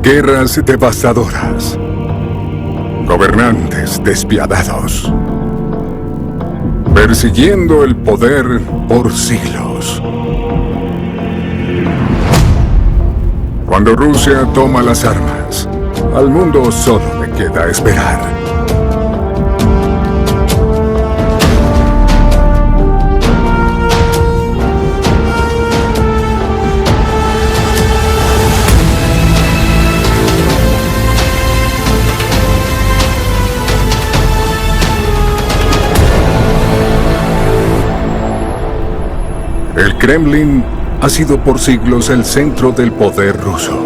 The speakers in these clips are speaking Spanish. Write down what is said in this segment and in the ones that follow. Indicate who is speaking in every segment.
Speaker 1: Guerras devastadoras. Gobernantes despiadados. Persiguiendo el poder por siglos. Cuando Rusia toma las armas, al mundo solo le queda esperar. El Kremlin ha sido por siglos el centro del poder ruso.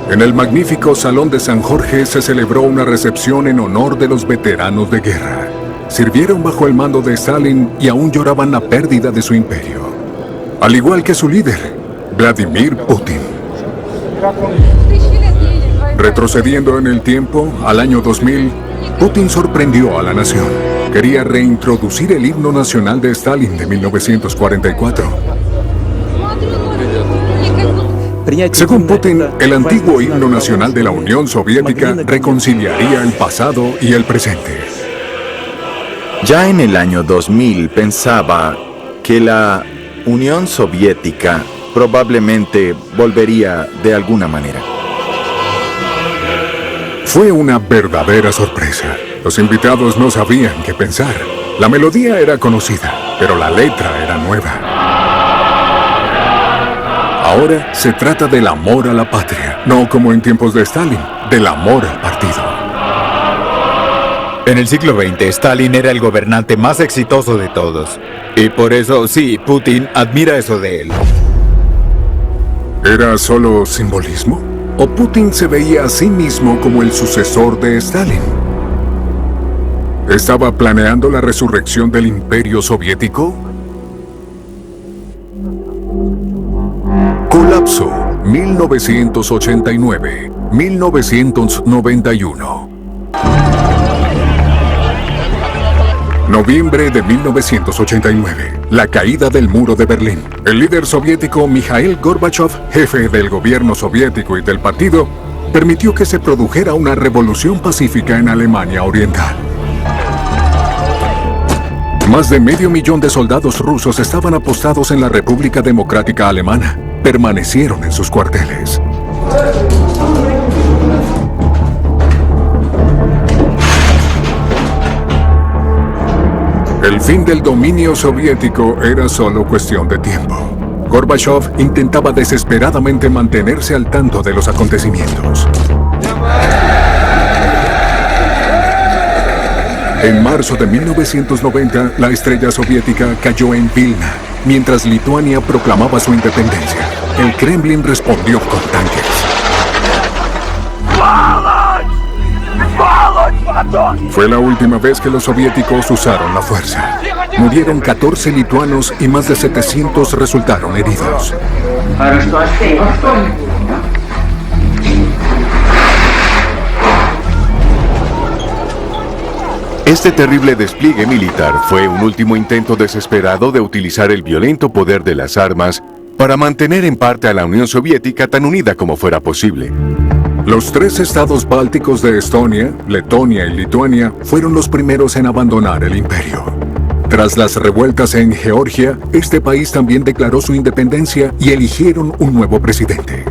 Speaker 1: En el magnífico Salón de San Jorge se celebró una recepción en honor de los veteranos de guerra. Sirvieron bajo el mando de Stalin y aún lloraban la pérdida de su imperio. Al igual que su líder, Vladimir Putin. Retrocediendo en el tiempo, al año 2000, Putin sorprendió a la nación. Quería reintroducir el himno nacional de Stalin de 1944. Según Putin, el antiguo himno nacional de la Unión Soviética reconciliaría el pasado y el presente.
Speaker 2: Ya en el año 2000 pensaba que la Unión Soviética probablemente volvería de alguna manera.
Speaker 1: Fue una verdadera sorpresa. Los invitados no sabían qué pensar. La melodía era conocida, pero la letra era nueva. Ahora se trata del amor a la patria, no como en tiempos de Stalin, del amor al partido.
Speaker 3: En el siglo XX, Stalin era el gobernante más exitoso de todos. Y por eso, sí, Putin admira eso de él.
Speaker 1: ¿Era solo simbolismo? ¿O Putin se veía a sí mismo como el sucesor de Stalin? ¿Estaba planeando la resurrección del Imperio Soviético? Colapso, 1989-1991. Noviembre de 1989. La caída del muro de Berlín. El líder soviético Mikhail Gorbachev, jefe del gobierno soviético y del partido, permitió que se produjera una revolución pacífica en Alemania Oriental. Más de 500,000 de soldados rusos estaban apostados en la República Democrática Alemana. Permanecieron en sus cuarteles. El fin del dominio soviético era solo cuestión de tiempo. Gorbachev intentaba desesperadamente mantenerse al tanto de los acontecimientos. En marzo de 1990, la estrella soviética cayó en Vilna, mientras Lituania proclamaba su independencia. El Kremlin respondió con tanques. Fue la última vez que los soviéticos usaron la fuerza. Murieron 14 lituanos y más de 700 resultaron heridos.
Speaker 4: Este terrible despliegue militar fue un último intento desesperado de utilizar el violento poder de las armas para mantener en parte a la Unión Soviética tan unida como fuera posible.
Speaker 1: Los 3 estados bálticos de Estonia, Letonia y Lituania fueron los primeros en abandonar el imperio. Tras las revueltas en Georgia, este país también declaró su independencia y eligieron un nuevo presidente.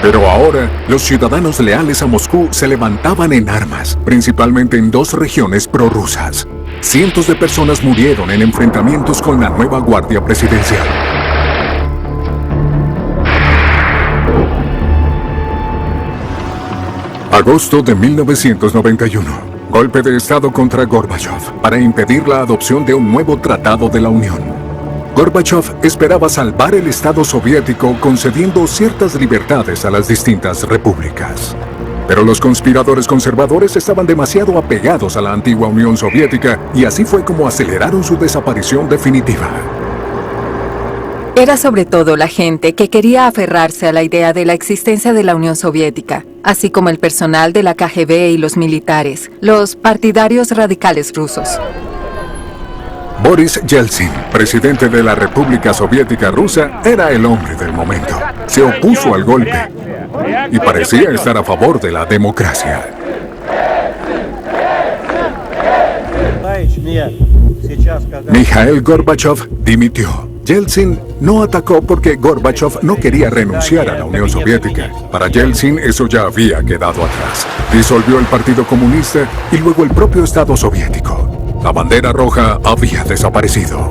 Speaker 1: Pero ahora, los ciudadanos leales a Moscú se levantaban en armas, principalmente en 2 regiones prorrusas. Cientos de personas murieron en enfrentamientos con la nueva Guardia Presidencial. Agosto de 1991. Golpe de Estado contra Gorbachev para impedir la adopción de un nuevo tratado de la Unión. Gorbachev esperaba salvar el Estado soviético concediendo ciertas libertades a las distintas repúblicas. Pero los conspiradores conservadores estaban demasiado apegados a la antigua Unión Soviética y así fue como aceleraron su desaparición definitiva.
Speaker 5: Era sobre todo la gente que quería aferrarse a la idea de la existencia de la Unión Soviética, así como el personal de la KGB y los militares, los partidarios radicales rusos.
Speaker 1: Boris Yeltsin, presidente de la República Soviética Rusa, era el hombre del momento. Se opuso al golpe y parecía estar a favor de la democracia. Mikhail Gorbachev dimitió. Yeltsin no atacó porque Gorbachev no quería renunciar a la Unión Soviética. Para Yeltsin eso ya había quedado atrás. Disolvió el Partido Comunista y luego el propio Estado soviético. La bandera roja había desaparecido.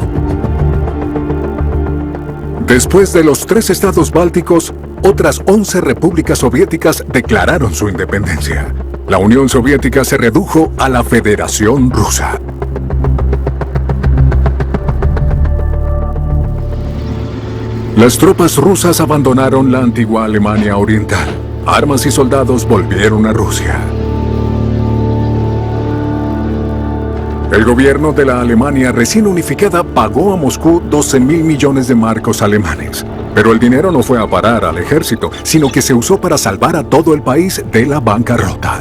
Speaker 1: Después de los 3 estados bálticos, otras 11 repúblicas soviéticas declararon su independencia. La Unión Soviética se redujo a la Federación Rusa. Las tropas rusas abandonaron la antigua Alemania Oriental. Armas y soldados volvieron a Rusia. El gobierno de la Alemania recién unificada pagó a Moscú 12.000 millones de marcos alemanes. Pero el dinero no fue a parar al ejército, sino que se usó para salvar a todo el país de la bancarrota.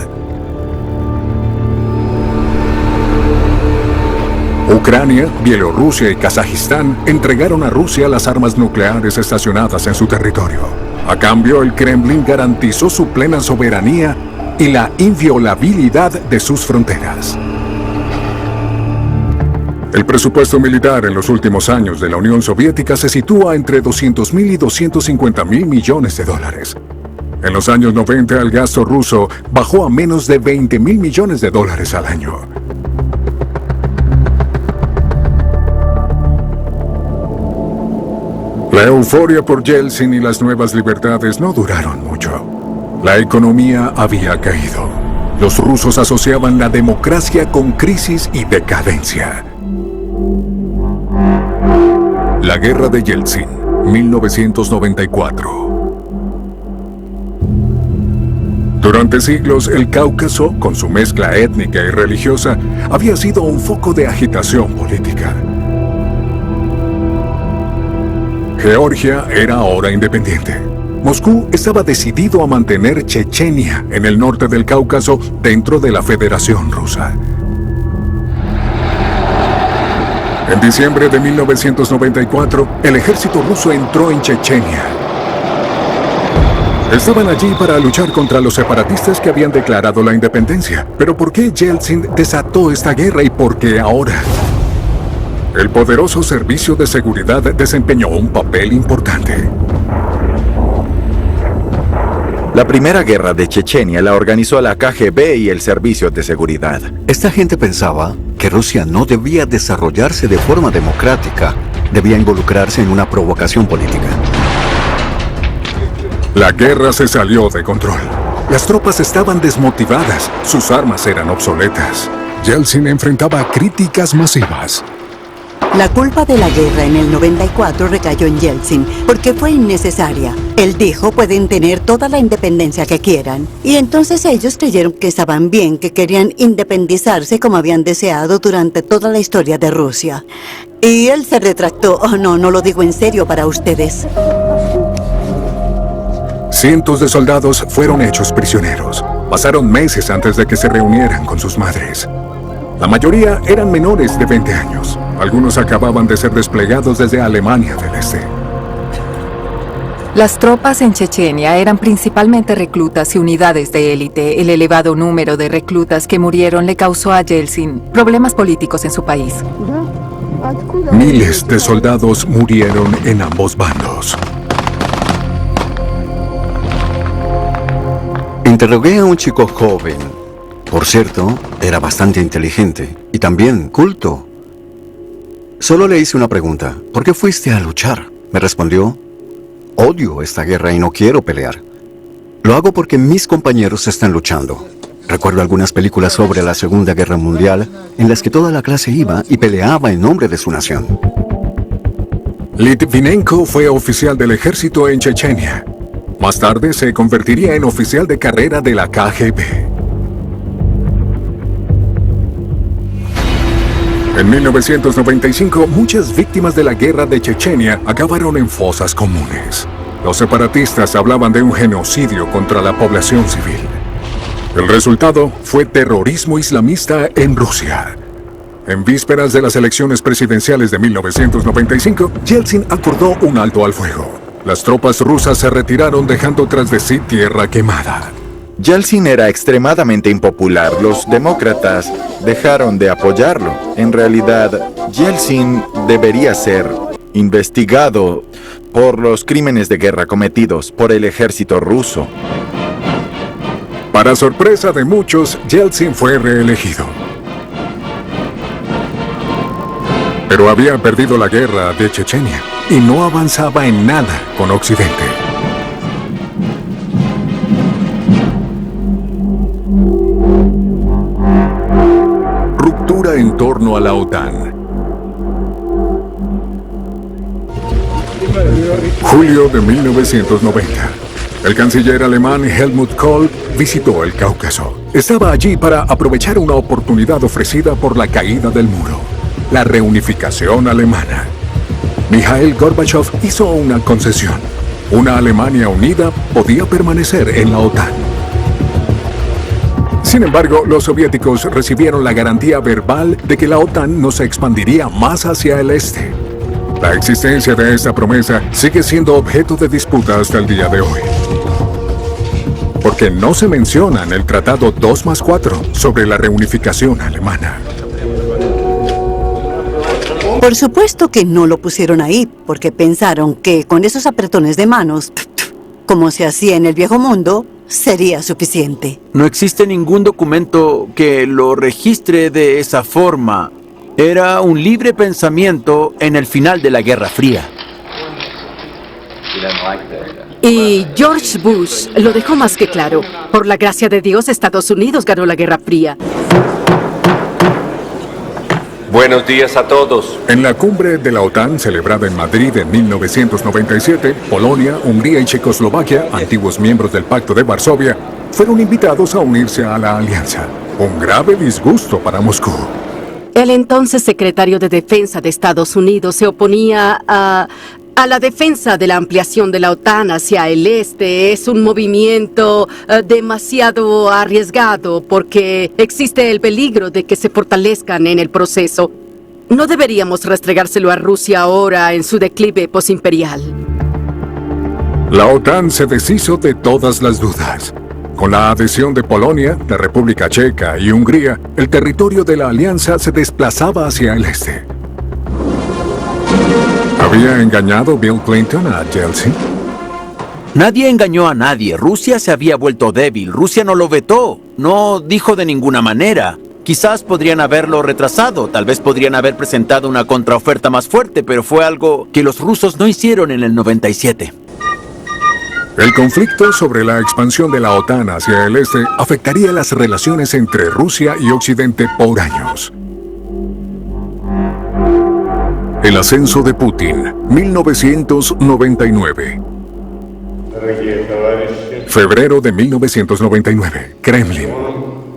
Speaker 1: Ucrania, Bielorrusia y Kazajistán entregaron a Rusia las armas nucleares estacionadas en su territorio. A cambio, el Kremlin garantizó su plena soberanía y la inviolabilidad de sus fronteras. El presupuesto militar en los últimos años de la Unión Soviética se sitúa entre 200.000 y 250.000 millones de dólares. En los años 90, el gasto ruso bajó a menos de 20.000 millones de dólares al año. La euforia por Yeltsin y las nuevas libertades no duraron mucho. La economía había caído. Los rusos asociaban la democracia con crisis y decadencia. La guerra de Yeltsin, 1994. Durante siglos, el Cáucaso, con su mezcla étnica y religiosa, había sido un foco de agitación política. Georgia era ahora independiente. Moscú estaba decidido a mantener Chechenia, en el norte del Cáucaso, dentro de la Federación Rusa. En diciembre de 1994, el ejército ruso entró en Chechenia. Estaban allí para luchar contra los separatistas que habían declarado la independencia. Pero ¿por qué Yeltsin desató esta guerra y por qué ahora? El poderoso servicio de seguridad desempeñó un papel importante.
Speaker 2: La primera guerra de Chechenia la organizó la KGB y el Servicio de Seguridad.
Speaker 6: Esta gente pensaba que Rusia no debía desarrollarse de forma democrática, debía involucrarse en una provocación política.
Speaker 1: La guerra se salió de control. Las tropas estaban desmotivadas, sus armas eran obsoletas. Yeltsin enfrentaba críticas masivas.
Speaker 7: La culpa de la guerra en el 94 recayó en Yeltsin, porque fue innecesaria. Él dijo, pueden tener toda la independencia que quieran. Y entonces ellos creyeron que estaban bien, que querían independizarse como habían deseado durante toda la historia de Rusia. Y él se retractó. Oh, no lo digo en serio para ustedes.
Speaker 1: Cientos de soldados fueron hechos prisioneros. Pasaron meses antes de que se reunieran con sus madres. La mayoría eran menores de 20 años. Algunos acababan de ser desplegados desde Alemania del Este.
Speaker 5: Las tropas en Chechenia eran principalmente reclutas y unidades de élite. El elevado número de reclutas que murieron le causó a Yeltsin problemas políticos en su país.
Speaker 1: Miles de soldados murieron en ambos bandos.
Speaker 6: Interrogué a un chico joven. Por cierto, era bastante inteligente y también culto. Solo le hice una pregunta. ¿Por qué fuiste a luchar? Me respondió, odio esta guerra y no quiero pelear. Lo hago porque mis compañeros están luchando. Recuerdo algunas películas sobre la Segunda Guerra Mundial en las que toda la clase iba y peleaba en nombre de su nación.
Speaker 1: Litvinenko fue oficial del ejército en Chechenia. Más tarde se convertiría en oficial de carrera de la KGB. En 1995, muchas víctimas de la guerra de Chechenia acabaron en fosas comunes. Los separatistas hablaban de un genocidio contra la población civil. El resultado fue terrorismo islamista en Rusia. En vísperas de las elecciones presidenciales de 1995, Yeltsin acordó un alto al fuego. Las tropas rusas se retiraron dejando tras de sí tierra quemada.
Speaker 2: Yeltsin era extremadamente impopular. Los demócratas dejaron de apoyarlo. En realidad, Yeltsin debería ser investigado por los crímenes de guerra cometidos por el ejército ruso.
Speaker 1: Para sorpresa de muchos, Yeltsin fue reelegido. Pero había perdido la guerra de Chechenia y no avanzaba en nada con Occidente. Ruptura en torno a la OTAN. Julio de 1990. El canciller alemán Helmut Kohl visitó el Cáucaso. Estaba allí para aprovechar una oportunidad ofrecida por la caída del muro: la reunificación alemana. Mikhail Gorbachev hizo una concesión. Una Alemania unida podía permanecer en la OTAN. Sin embargo, los soviéticos recibieron la garantía verbal de que la OTAN no se expandiría más hacia el este. La existencia de esta promesa sigue siendo objeto de disputa hasta el día de hoy, porque no se menciona en el Tratado 2+4 sobre la reunificación alemana.
Speaker 7: Por supuesto que no lo pusieron ahí, porque pensaron que con esos apretones de manos, como se hacía en el viejo mundo, sería suficiente.
Speaker 8: No existe ningún documento que lo registre de esa forma. Era un libre pensamiento en el final de la Guerra Fría.
Speaker 9: Y George Bush lo dejó más que claro. Por la gracia de Dios, Estados Unidos ganó la Guerra Fría.
Speaker 10: Buenos días a todos.
Speaker 1: En la cumbre de la OTAN celebrada en Madrid en 1997, Polonia, Hungría y Checoslovaquia, antiguos miembros del Pacto de Varsovia, fueron invitados a unirse a la alianza. Un grave disgusto para Moscú.
Speaker 9: El entonces secretario de Defensa de Estados Unidos se oponía a la defensa de la ampliación de la OTAN hacia el este. Es un movimiento demasiado arriesgado porque existe el peligro de que se fortalezcan en el proceso. No deberíamos restregárselo a Rusia ahora en su declive posimperial.
Speaker 1: La OTAN se deshizo de todas las dudas. Con la adhesión de Polonia, la República Checa y Hungría, el territorio de la alianza se desplazaba hacia el este. ¿Había engañado Bill Clinton a Yeltsin?
Speaker 8: Nadie engañó a nadie. Rusia se había vuelto débil. Rusia no lo vetó. No dijo de ninguna manera. Quizás podrían haberlo retrasado. Tal vez podrían haber presentado una contraoferta más fuerte, pero fue algo que los rusos no hicieron en el 97.
Speaker 1: El conflicto sobre la expansión de la OTAN hacia el este afectaría las relaciones entre Rusia y Occidente por años. El ascenso de Putin, 1999. Febrero de 1999, Kremlin.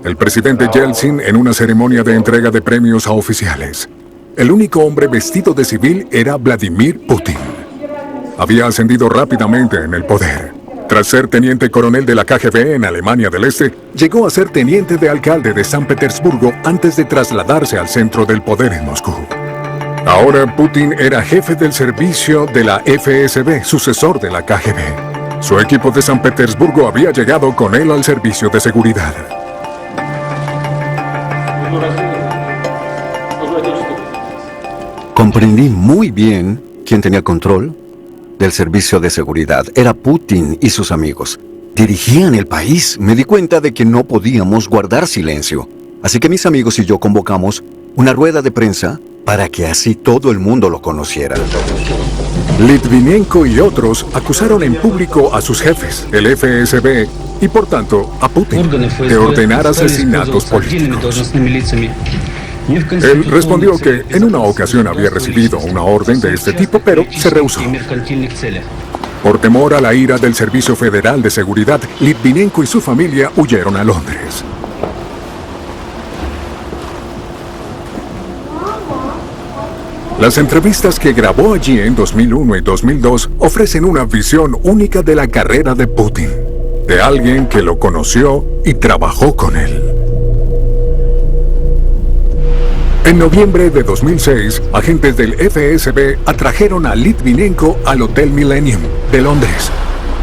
Speaker 1: El presidente Yeltsin en una ceremonia de entrega de premios a oficiales. El único hombre vestido de civil era Vladimir Putin. Había ascendido rápidamente en el poder. Tras ser teniente coronel de la KGB en Alemania del Este, llegó a ser teniente de alcalde de San Petersburgo antes de trasladarse al centro del poder en Moscú. Ahora Putin era jefe del servicio de la FSB, sucesor de la KGB. Su equipo de San Petersburgo había llegado con él al servicio de seguridad.
Speaker 6: Comprendí muy bien quién tenía control del servicio de seguridad. Era Putin y sus amigos. Dirigían el país. Me di cuenta de que no podíamos guardar silencio. Así que mis amigos y yo convocamos una rueda de prensa para que así todo el mundo lo conociera.
Speaker 1: Litvinenko y otros acusaron en público a sus jefes, el FSB, y por tanto a Putin, de ordenar asesinatos políticos. Él respondió que en una ocasión había recibido una orden de este tipo, pero se rehusó. Por temor a la ira del Servicio Federal de Seguridad, Litvinenko y su familia huyeron a Londres. Las entrevistas que grabó allí en 2001 y 2002 ofrecen una visión única de la carrera de Putin, de alguien que lo conoció y trabajó con él. En noviembre de 2006, agentes del FSB atrajeron a Litvinenko al Hotel Millennium de Londres,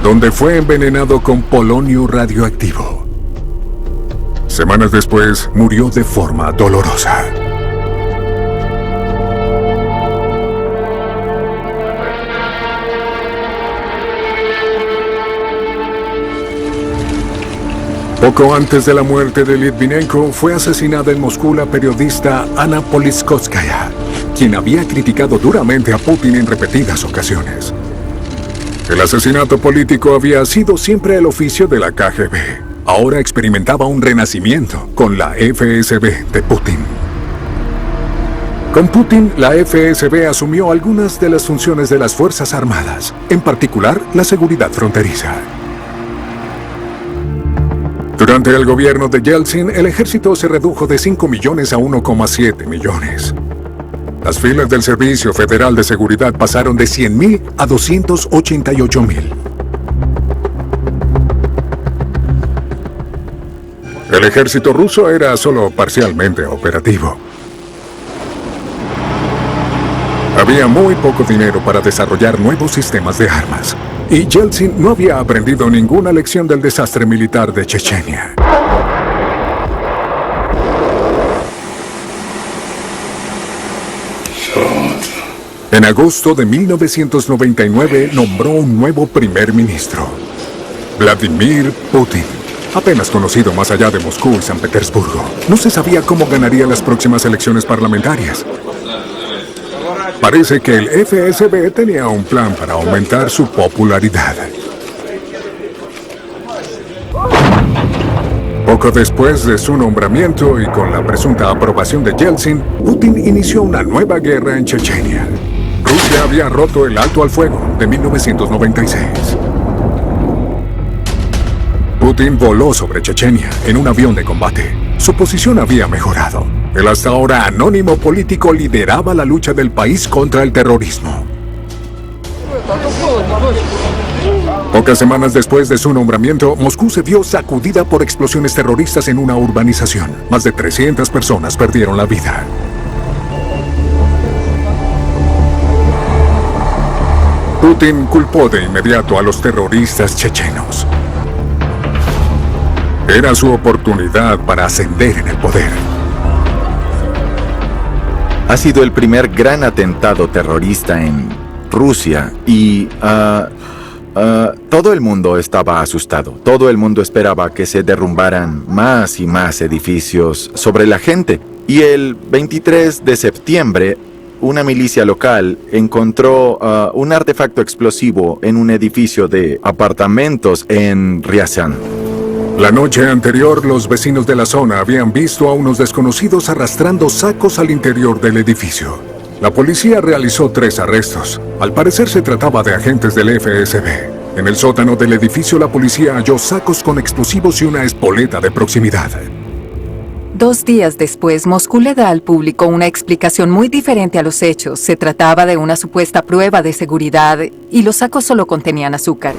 Speaker 1: donde fue envenenado con polonio radioactivo. Semanas después, murió de forma dolorosa. Poco antes de la muerte de Litvinenko, fue asesinada en Moscú la periodista Ana Politkovskaya, quien había criticado duramente a Putin en repetidas ocasiones. El asesinato político había sido siempre el oficio de la KGB. Ahora experimentaba un renacimiento con la FSB de Putin. Con Putin, la FSB asumió algunas de las funciones de las Fuerzas Armadas, en particular la seguridad fronteriza. Durante el gobierno de Yeltsin, el ejército se redujo de 5 millones a 1,7 millones. Las filas del Servicio Federal de Seguridad pasaron de 100.000 a 288.000. El ejército ruso era solo parcialmente operativo. Había muy poco dinero para desarrollar nuevos sistemas de armas, y Yeltsin no había aprendido ninguna lección del desastre militar de Chechenia. En agosto de 1999 nombró un nuevo primer ministro, Vladimir Putin, apenas conocido más allá de Moscú y San Petersburgo. No se sabía cómo ganaría las próximas elecciones parlamentarias. Parece que el FSB tenía un plan para aumentar su popularidad. Poco después de su nombramiento y con la presunta aprobación de Yeltsin, Putin inició una nueva guerra en Chechenia. Rusia había roto el alto al fuego de 1996. Putin voló sobre Chechenia en un avión de combate. Su posición había mejorado. El hasta ahora anónimo político lideraba la lucha del país contra el terrorismo. Pocas semanas después de su nombramiento, Moscú se vio sacudida por explosiones terroristas en una urbanización. Más de 300 personas perdieron la vida. Putin culpó de inmediato a los terroristas chechenos. Era su oportunidad para ascender en el poder.
Speaker 2: Ha sido el primer gran atentado terrorista en Rusia y todo el mundo estaba asustado. Todo el mundo esperaba que se derrumbaran más y más edificios sobre la gente. Y el 23 de septiembre, una milicia local encontró un artefacto explosivo en un edificio de apartamentos en Ryazan.
Speaker 1: La noche anterior, los vecinos de la zona habían visto a unos desconocidos arrastrando sacos al interior del edificio. La policía realizó 3 arrestos. Al parecer se trataba de agentes del FSB. En el sótano del edificio, la policía halló sacos con explosivos y una espoleta de proximidad.
Speaker 5: 2 días después, Moscú le da al público una explicación muy diferente a los hechos. Se trataba de una supuesta prueba de seguridad y los sacos solo contenían azúcar.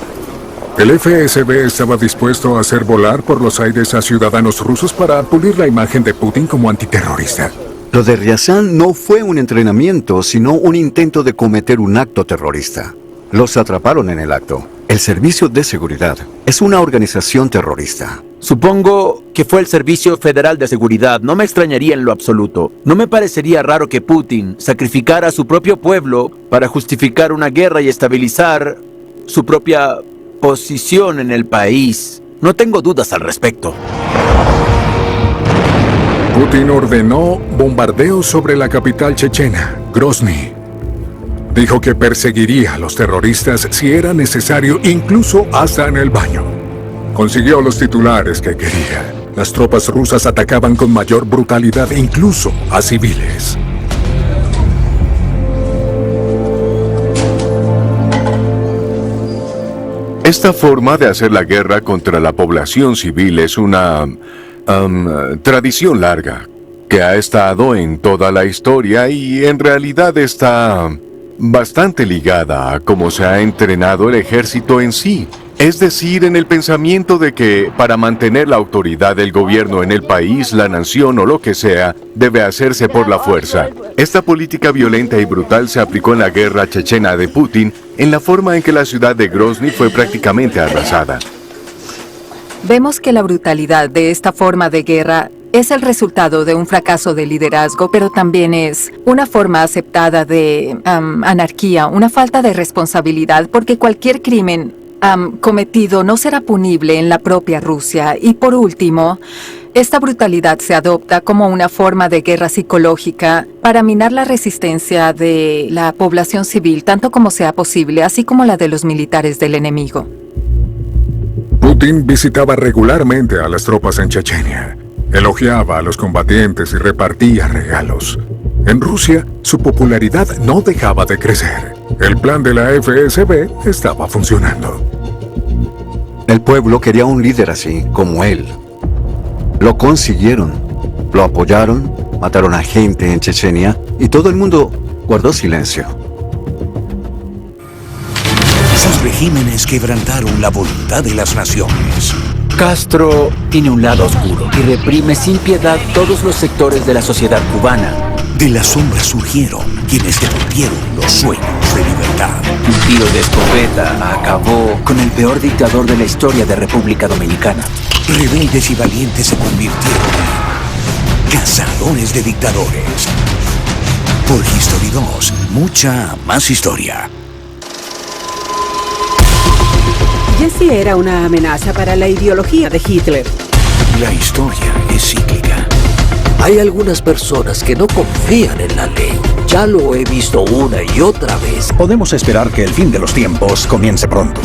Speaker 1: El FSB estaba dispuesto a hacer volar por los aires a ciudadanos rusos para pulir la imagen de Putin como antiterrorista.
Speaker 6: Lo de Ryazan no fue un entrenamiento, sino un intento de cometer un acto terrorista. Los atraparon en el acto. El Servicio de Seguridad es una organización terrorista.
Speaker 8: Supongo que fue el Servicio Federal de Seguridad. No me extrañaría en lo absoluto. No me parecería raro que Putin sacrificara a su propio pueblo para justificar una guerra y estabilizar su propia posición en el país. No tengo dudas al respecto.
Speaker 1: Putin ordenó bombardeos sobre la capital chechena, Grozny. Dijo que perseguiría a los terroristas si era necesario, incluso hasta en el baño. Consiguió los titulares que quería. Las tropas rusas atacaban con mayor brutalidad, incluso a civiles.
Speaker 4: Esta forma de hacer la guerra contra la población civil es una tradición larga que ha estado en toda la historia y en realidad está bastante ligada a cómo se ha entrenado el ejército en sí. Es decir, en el pensamiento de que para mantener la autoridad del gobierno en el país, la nación o lo que sea, debe hacerse por la fuerza. Esta política violenta y brutal se aplicó en la guerra chechena de Putin, en la forma en que la ciudad de Grozny fue prácticamente arrasada.
Speaker 5: Vemos que la brutalidad de esta forma de guerra es el resultado de un fracaso de liderazgo, pero también es una forma aceptada de anarquía, una falta de responsabilidad, porque cualquier crimen cometido no será punible en la propia Rusia. Y por último, esta brutalidad se adopta como una forma de guerra psicológica para minar la resistencia de la población civil tanto como sea posible, así como la de los militares del enemigo.
Speaker 1: Putin visitaba regularmente a las tropas en Chechenia, elogiaba a los combatientes y repartía regalos. En Rusia, su popularidad no dejaba de crecer. El plan de la FSB estaba funcionando.
Speaker 6: El pueblo quería un líder así, como él. Lo consiguieron. Lo apoyaron, mataron a gente en Chechenia y todo el mundo guardó silencio.
Speaker 11: Sus regímenes quebrantaron la voluntad de las naciones.
Speaker 8: Castro tiene un lado oscuro y reprime sin piedad todos los sectores de la sociedad cubana.
Speaker 11: De las sombras surgieron quienes devolvieron los sueños de libertad.
Speaker 8: Un tiro de escopeta acabó con el peor dictador de la historia de República Dominicana.
Speaker 11: Rebeldes y valientes se convirtieron en cazadores de dictadores. Por History 2, mucha más historia.
Speaker 12: Jesse era una amenaza para la ideología de Hitler.
Speaker 11: La historia es cíclica.
Speaker 13: Hay algunas personas que no confían en la ley. Ya lo he visto una y otra vez.
Speaker 11: Podemos esperar que el fin de los tiempos comience pronto.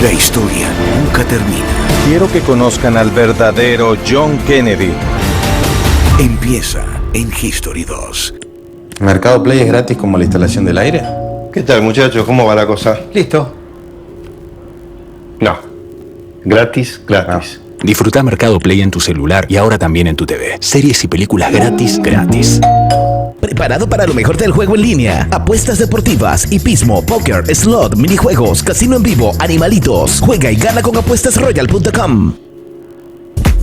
Speaker 11: La historia nunca termina.
Speaker 14: Quiero que conozcan al verdadero John Kennedy.
Speaker 11: Empieza en History 2.
Speaker 14: Mercado Play es gratis como la instalación del aire. ¿Qué tal, muchachos? ¿Cómo va la cosa? Listo. No. Gratis.
Speaker 15: Disfruta Mercado Play en tu celular y ahora también en tu TV. Series y películas gratis.
Speaker 16: ¿Preparado para lo mejor del juego en línea? Apuestas deportivas, hipismo, póker, slot, minijuegos, casino en vivo, animalitos. Juega y gana con apuestasroyal.com.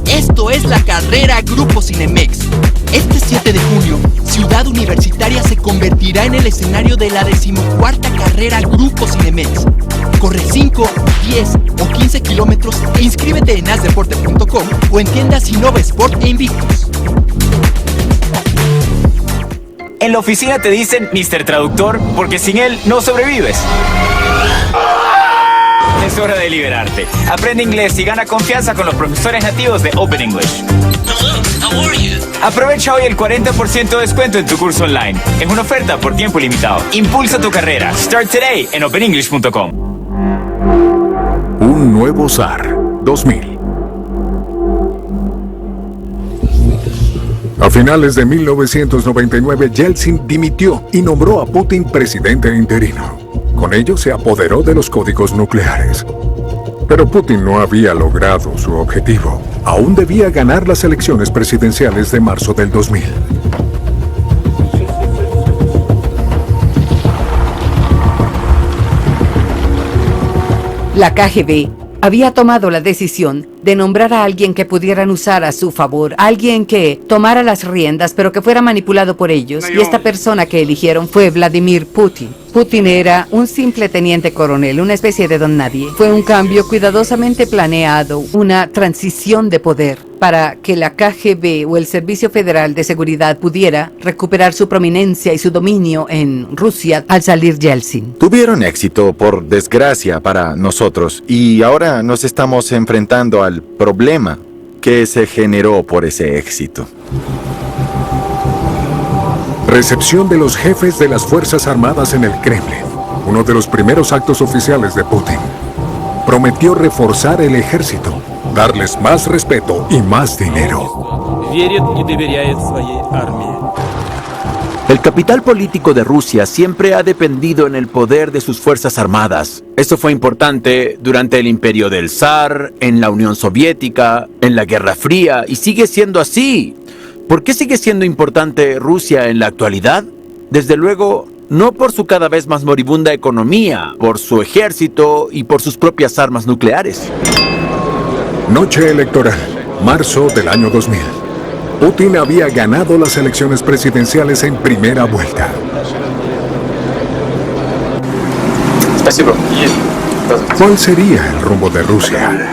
Speaker 17: Esto es la carrera Grupo Cinemex. Este 7 de junio, Ciudad Universitaria se convertirá en el escenario de la 14ª carrera Grupo Cinemex. Corre 5, 10 o 15 kilómetros e inscríbete en asdeporte.com o en tiendas Innova Sport e Invictus.
Speaker 18: En la oficina te dicen Mr. Traductor porque sin él no sobrevives. Es hora de liberarte. Aprende inglés y gana confianza con los profesores nativos de Open English. Aprovecha hoy el 40% de descuento en tu curso online. Es una oferta por tiempo limitado. Impulsa tu carrera. Start today en openenglish.com.
Speaker 1: Un nuevo zar, 2000. A finales de 1999, Yeltsin dimitió y nombró a Putin presidente interino. Con ello se apoderó de los códigos nucleares. Pero Putin no había logrado su objetivo. Aún debía ganar las elecciones presidenciales de marzo del 2000.
Speaker 12: La KGB había tomado la decisión de nombrar a alguien que pudieran usar a su favor, alguien que tomara las riendas pero que fuera manipulado por ellos. Y esta persona que eligieron fue Vladimir Putin. Putin era un simple teniente coronel, una especie de don nadie. Fue un cambio cuidadosamente planeado, una transición de poder para que la KGB o el Servicio Federal de Seguridad pudiera recuperar su prominencia y su dominio en Rusia al salir Yeltsin.
Speaker 2: Tuvieron éxito, por desgracia, para nosotros, y ahora nos estamos enfrentando al problema que se generó por ese éxito.
Speaker 1: Recepción de los jefes de las Fuerzas Armadas en el Kremlin. Uno de los primeros actos oficiales de Putin. Prometió reforzar el ejército, darles más respeto y más dinero.
Speaker 8: El capital político de Rusia siempre ha dependido en el poder de sus fuerzas armadas. Esto fue importante durante el imperio del zar, en la Unión Soviética, en la Guerra Fría, y sigue siendo así. ¿Por qué sigue siendo importante Rusia en la actualidad? Desde luego, No por su cada vez más moribunda economía, por su ejército y por sus propias armas nucleares.
Speaker 1: Noche electoral, marzo del año 2000. Putin había ganado las elecciones presidenciales en primera vuelta. ¿Cuál sería el rumbo de Rusia?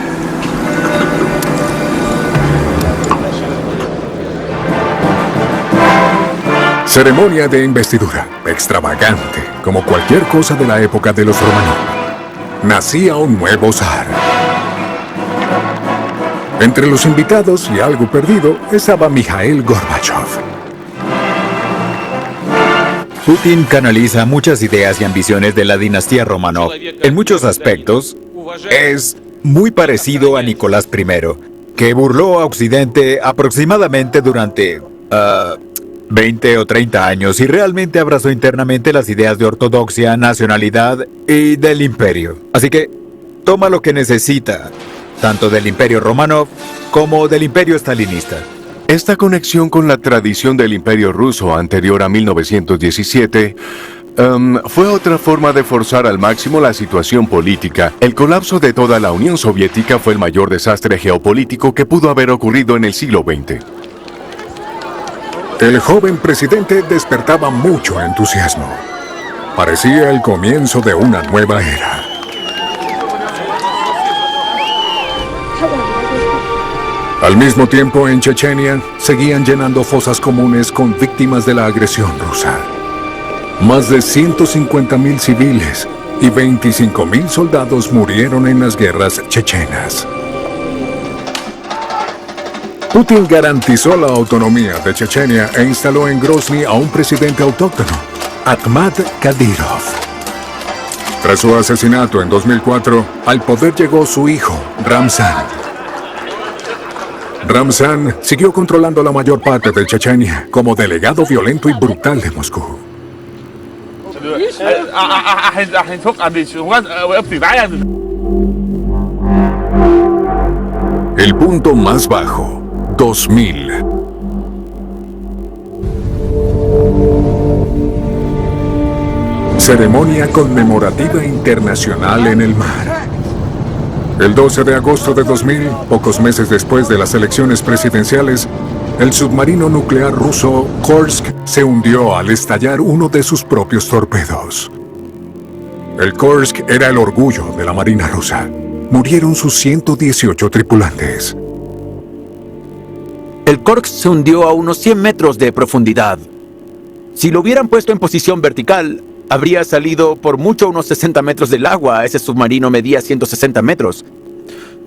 Speaker 1: Ceremonia de investidura, extravagante, como cualquier cosa de la época de los Romanov. Nacía un nuevo zar. Entre los invitados y algo perdido estaba Mikhail Gorbachev.
Speaker 3: Putin canaliza muchas ideas y ambiciones de la dinastía Romanov. En muchos aspectos, es muy parecido a Nicolás I, que burló a Occidente aproximadamente durante 20 o 30 años y realmente abrazó internamente las ideas de ortodoxia, nacionalidad y del imperio. Así que toma lo que necesita, tanto del imperio Romanov como del imperio stalinista.
Speaker 4: Esta conexión con la tradición del imperio ruso anterior a 1917 fue otra forma de forzar al máximo la situación política. El colapso de toda la Unión Soviética fue el mayor desastre geopolítico que pudo haber ocurrido en el siglo XX.
Speaker 1: El joven presidente despertaba mucho entusiasmo. Parecía el comienzo de una nueva era. Al mismo tiempo, en Chechenia, seguían llenando fosas comunes con víctimas de la agresión rusa. Más de 150.000 civiles y 25.000 soldados murieron en las guerras chechenas. Putin garantizó la autonomía de Chechenia e instaló en Grozny a un presidente autóctono, Ahmad Kadyrov. Tras su asesinato en 2004, al poder llegó su hijo, Ramzan. Ramzan siguió controlando la mayor parte de Chechenia como delegado violento y brutal de Moscú. El punto más bajo, 2000. Ceremonia conmemorativa internacional en el mar. El 12 de agosto de 2000, pocos meses después de las elecciones presidenciales, el submarino nuclear ruso Kursk se hundió al estallar uno de sus propios torpedos. El Kursk era el orgullo de la Marina rusa. Murieron sus 118 tripulantes.
Speaker 8: El Kursk se hundió a unos 100 metros de profundidad. Si lo hubieran puesto en posición vertical, habría salido por mucho a unos 60 metros del agua. Ese submarino medía 160 metros.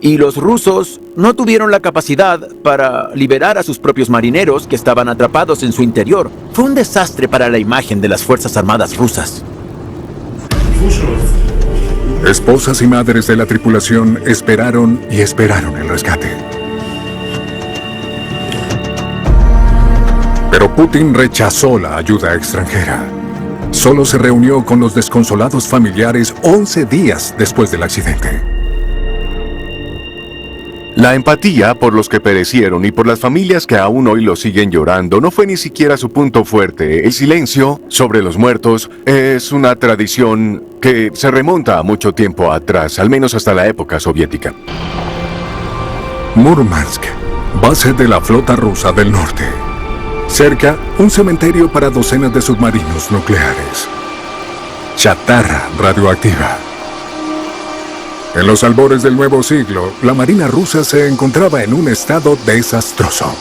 Speaker 8: Y los rusos no tuvieron la capacidad para liberar a sus propios marineros que estaban atrapados en su interior. Fue un desastre para la imagen de las Fuerzas Armadas rusas.
Speaker 1: Esposas y madres de la tripulación esperaron y esperaron el rescate. Pero Putin rechazó la ayuda extranjera. Solo se reunió con los desconsolados familiares 11 días después del accidente.
Speaker 4: La empatía por los que perecieron y por las familias que aún hoy lo siguen llorando no fue ni siquiera su punto fuerte. El silencio sobre los muertos es una tradición que se remonta a mucho tiempo atrás, al menos hasta la época soviética.
Speaker 1: Murmansk, base de la flota rusa del norte. Cerca, un cementerio para docenas de submarinos nucleares. Chatarra radioactiva. En los albores del nuevo siglo, la Marina rusa se encontraba en un estado desastroso.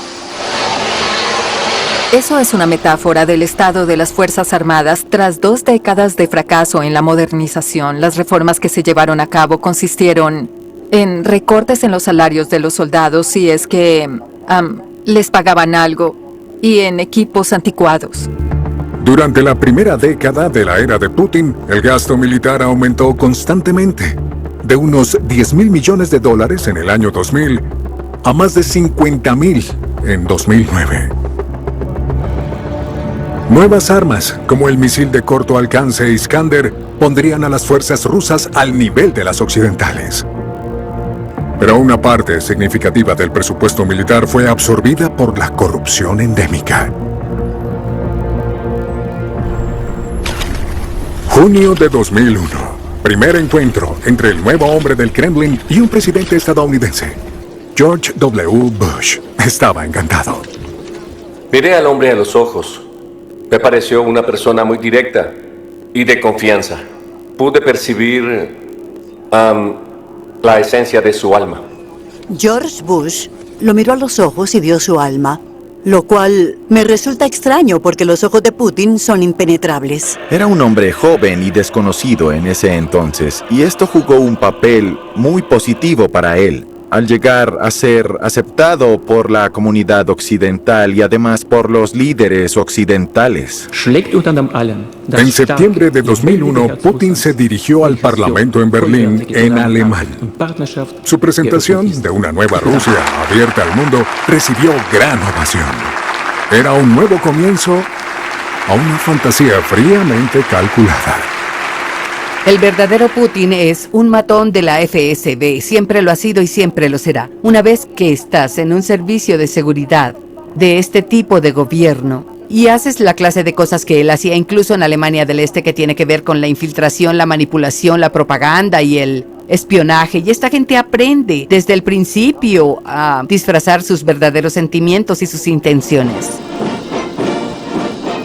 Speaker 5: Eso es una metáfora del estado de las Fuerzas Armadas tras 2 décadas de fracaso en la modernización. Las reformas que se llevaron a cabo consistieron en recortes en los salarios de los soldados si es que les pagaban algo, y en equipos anticuados.
Speaker 1: Durante la primera década de la era de Putin, el gasto militar aumentó constantemente, de unos $10.000 millones en el año 2000 a más de 50.000 en 2009. Nuevas armas, como el misil de corto alcance Iskander, pondrían a las fuerzas rusas al nivel de las occidentales. Pero una parte significativa del presupuesto militar fue absorbida por la corrupción endémica. Junio de 2001. Primer encuentro entre el nuevo hombre del Kremlin y un presidente estadounidense. George W. Bush estaba encantado.
Speaker 10: Miré al hombre a los ojos. Me pareció una persona muy directa y de confianza. Pude percibir la esencia de su alma.
Speaker 7: George Bush lo miró a los ojos y vio su alma, lo cual me resulta extraño porque los ojos de Putin son impenetrables.
Speaker 2: Era un hombre joven y desconocido en ese entonces, y esto jugó un papel muy positivo para él, al llegar a ser aceptado por la comunidad occidental y además por los líderes occidentales.
Speaker 1: En septiembre de 2001, Putin se dirigió al Parlamento en Berlín, en alemán. Su presentación de una nueva Rusia abierta al mundo recibió gran ovación. Era un nuevo comienzo a una fantasía fríamente calculada.
Speaker 12: El verdadero Putin es un matón de la FSB, siempre lo ha sido y siempre lo será. Una vez que estás en un servicio de seguridad de este tipo de gobierno y haces la clase de cosas que él hacía incluso en Alemania del Este, que tiene que ver con la infiltración, la manipulación, la propaganda y el espionaje, y esta gente aprende desde el principio a disfrazar sus verdaderos sentimientos y sus intenciones.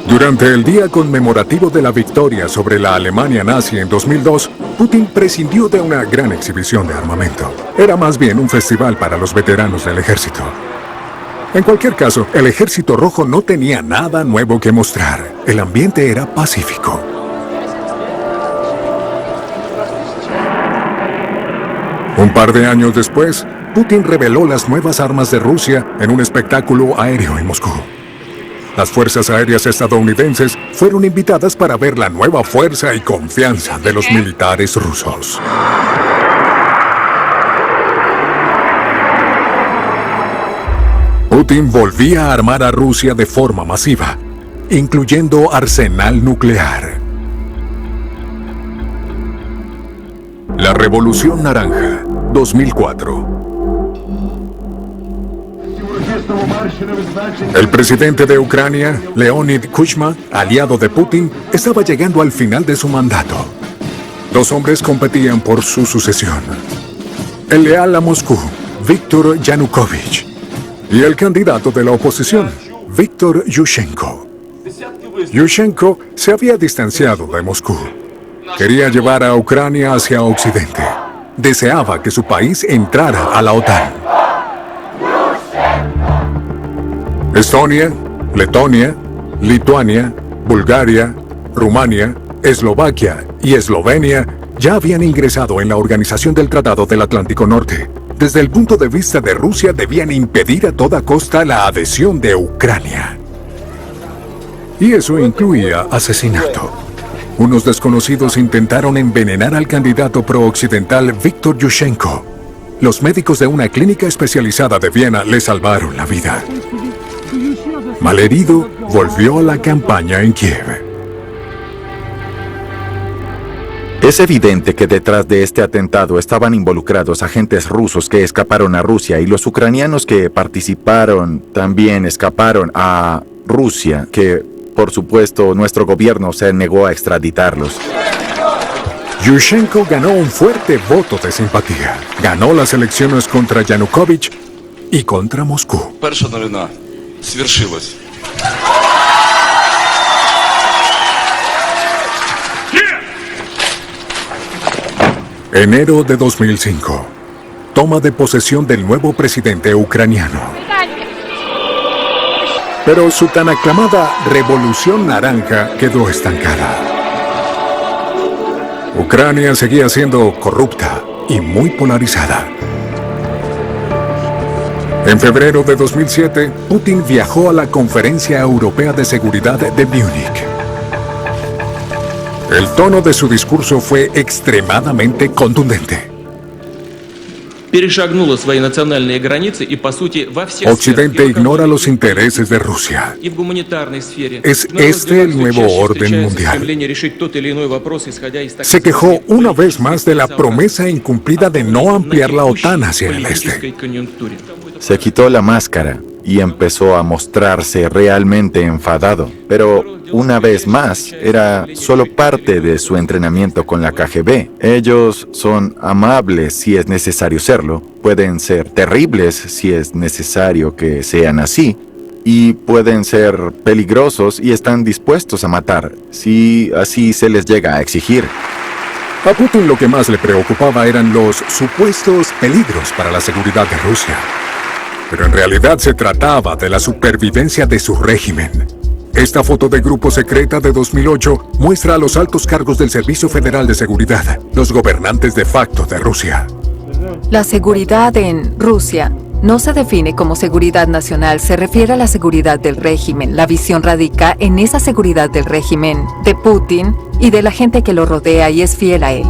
Speaker 1: Durante el día conmemorativo de la victoria sobre la Alemania nazi en 2002, Putin prescindió de una gran exhibición de armamento. Era más bien un festival para los veteranos del ejército. En cualquier caso, el Ejército Rojo no tenía nada nuevo que mostrar. El ambiente era pacífico. Un par de años después, Putin reveló las nuevas armas de Rusia en un espectáculo aéreo en Moscú. Las fuerzas aéreas estadounidenses fueron invitadas para ver la nueva fuerza y confianza de los militares rusos. Putin volvía a armar a Rusia de forma masiva, incluyendo arsenal nuclear. La Revolución Naranja, 2004. El presidente de Ucrania, Leonid Kuchma, aliado de Putin, estaba llegando al final de su mandato. Dos hombres competían por su sucesión. El leal a Moscú, Viktor Yanukovych, y el candidato de la oposición, Viktor Yushchenko. Yushchenko se había distanciado de Moscú. Quería llevar a Ucrania hacia Occidente. Deseaba que su país entrara a la OTAN. Estonia, Letonia, Lituania, Bulgaria, Rumania, Eslovaquia y Eslovenia ya habían ingresado en la Organización del Tratado del Atlántico Norte. Desde el punto de vista de Rusia, debían impedir a toda costa la adhesión de Ucrania. Y eso incluía asesinato. Unos desconocidos intentaron envenenar al candidato pro-occidental Viktor Yushchenko. Los médicos de una clínica especializada de Viena le salvaron la vida. Malherido, volvió a la campaña en Kiev.
Speaker 2: Es evidente que detrás de este atentado estaban involucrados agentes rusos que escaparon a Rusia y los ucranianos que participaron también escaparon a Rusia, que por supuesto nuestro gobierno se negó a extraditarlos.
Speaker 1: Yushchenko ganó un fuerte voto de simpatía. Ganó las elecciones contra Yanukovych y contra Moscú. Enero de 2005. Toma de posesión del nuevo presidente ucraniano. Pero su tan aclamada Revolución Naranja quedó estancada. Ucrania seguía siendo corrupta y muy polarizada. En febrero de 2007, Putin viajó a la Conferencia Europea de Seguridad de Múnich. El tono de su discurso fue extremadamente contundente. Occidente ignora los intereses de Rusia. ¿Es este el nuevo orden mundial? Se quejó una vez más de la promesa incumplida de no ampliar la OTAN hacia el este.
Speaker 2: Se quitó la máscara y empezó a mostrarse realmente enfadado. Pero, una vez más, era solo parte de su entrenamiento con la KGB. Ellos son amables si es necesario serlo, pueden ser terribles si es necesario que sean así, y pueden ser peligrosos y están dispuestos a matar, si así se les llega a exigir.
Speaker 1: A Putin lo que más le preocupaba eran los supuestos peligros para la seguridad de Rusia. Pero en realidad se trataba de la supervivencia de su régimen. Esta foto de grupo secreta de 2008 muestra a los altos cargos del Servicio Federal de Seguridad, los gobernantes de facto de Rusia.
Speaker 5: La seguridad en Rusia no se define como seguridad nacional, se refiere a la seguridad del régimen. La visión radica en esa seguridad del régimen, de Putin y de la gente que lo rodea y es fiel a él.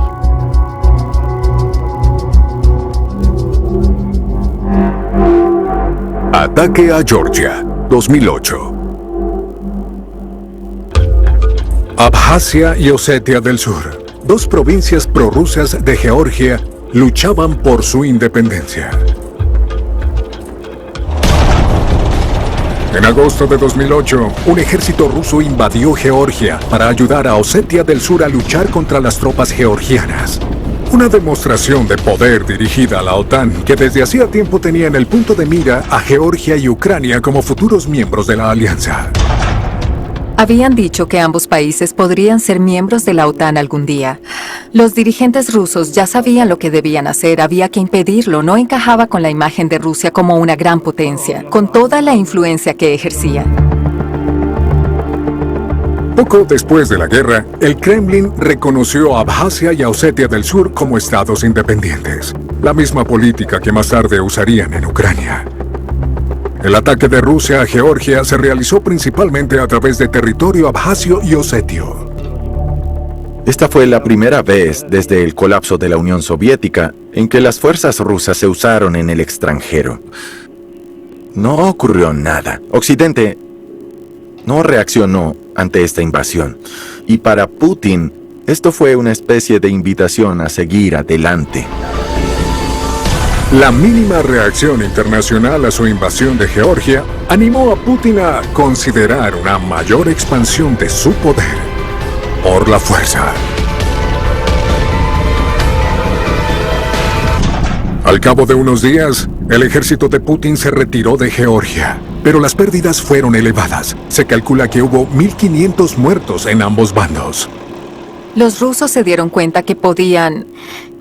Speaker 1: Ataque a Georgia, 2008. Abjasia y Osetia del Sur, dos provincias prorrusas de Georgia, luchaban por su independencia. En agosto de 2008, un ejército ruso invadió Georgia para ayudar a Osetia del Sur a luchar contra las tropas georgianas. Una demostración de poder dirigida a la OTAN que desde hacía tiempo tenía en el punto de mira a Georgia y Ucrania como futuros miembros de la alianza.
Speaker 5: Habían dicho que ambos países podrían ser miembros de la OTAN algún día. Los dirigentes rusos ya sabían lo que debían hacer, había que impedirlo, no encajaba con la imagen de Rusia como una gran potencia, con toda la influencia que ejercía.
Speaker 1: Poco después de la guerra, el Kremlin reconoció a Abjasia y a Osetia del Sur como estados independientes, la misma política que más tarde usarían en Ucrania. El ataque de Rusia a Georgia se realizó principalmente a través de territorio abjasio y osetio.
Speaker 2: Esta fue la primera vez desde el colapso de la Unión Soviética en que las fuerzas rusas se usaron en el extranjero. No ocurrió nada. Occidente no reaccionó ante esta invasión. Y para Putin, esto fue una especie de invitación a seguir adelante.
Speaker 1: La mínima reacción internacional a su invasión de Georgia animó a Putin a considerar una mayor expansión de su poder por la fuerza. Al cabo de unos días, el ejército de Putin se retiró de Georgia, pero las pérdidas fueron elevadas. Se calcula que hubo 1.500 muertos en ambos bandos.
Speaker 5: Los rusos se dieron cuenta que podían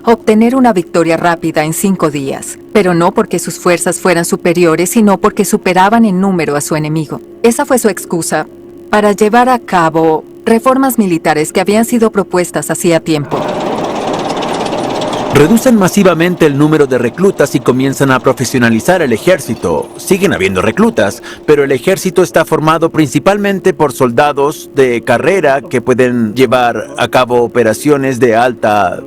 Speaker 5: obtener una victoria rápida en 5 días, pero no porque sus fuerzas fueran superiores, sino porque superaban en número a su enemigo. Esa fue su excusa para llevar a cabo reformas militares que habían sido propuestas hacía tiempo.
Speaker 8: Reducen masivamente el número de reclutas y comienzan a profesionalizar el ejército. Siguen habiendo reclutas, pero el ejército está formado principalmente por soldados de carrera que pueden llevar a cabo operaciones de alta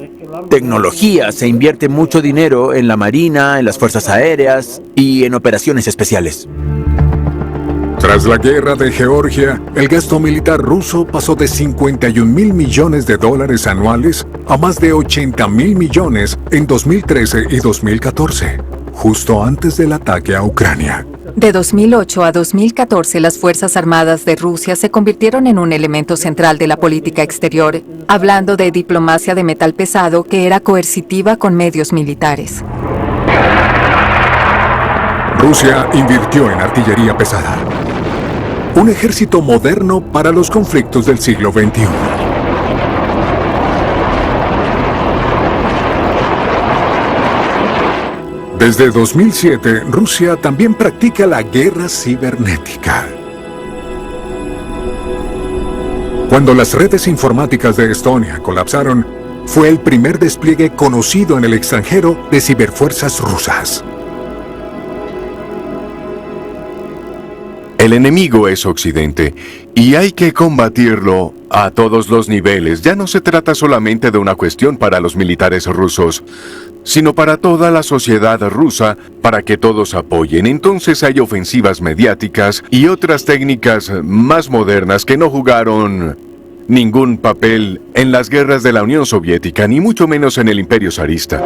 Speaker 8: tecnología. Se invierte mucho dinero en la marina, en las fuerzas aéreas y en operaciones especiales.
Speaker 1: Tras la guerra de Georgia, el gasto militar ruso pasó de 51.000 millones de dólares anuales a más de 80.000 millones en 2013 y 2014, justo antes del ataque a Ucrania.
Speaker 5: De 2008 a 2014, las Fuerzas Armadas de Rusia se convirtieron en un elemento central de la política exterior, hablando de diplomacia de metal pesado que era coercitiva con medios militares.
Speaker 1: Rusia invirtió en artillería pesada. Un ejército moderno para los conflictos del siglo XXI. Desde 2007, Rusia también practica la guerra cibernética. Cuando las redes informáticas de Estonia colapsaron, fue el primer despliegue conocido en el extranjero de ciberfuerzas rusas.
Speaker 4: El enemigo es Occidente, y hay que combatirlo a todos los niveles. Ya no se trata solamente de una cuestión para los militares rusos, sino para toda la sociedad rusa, para que todos apoyen. Entonces hay ofensivas mediáticas y otras técnicas más modernas que no jugaron ningún papel en las guerras de la Unión Soviética, ni mucho menos en el Imperio zarista.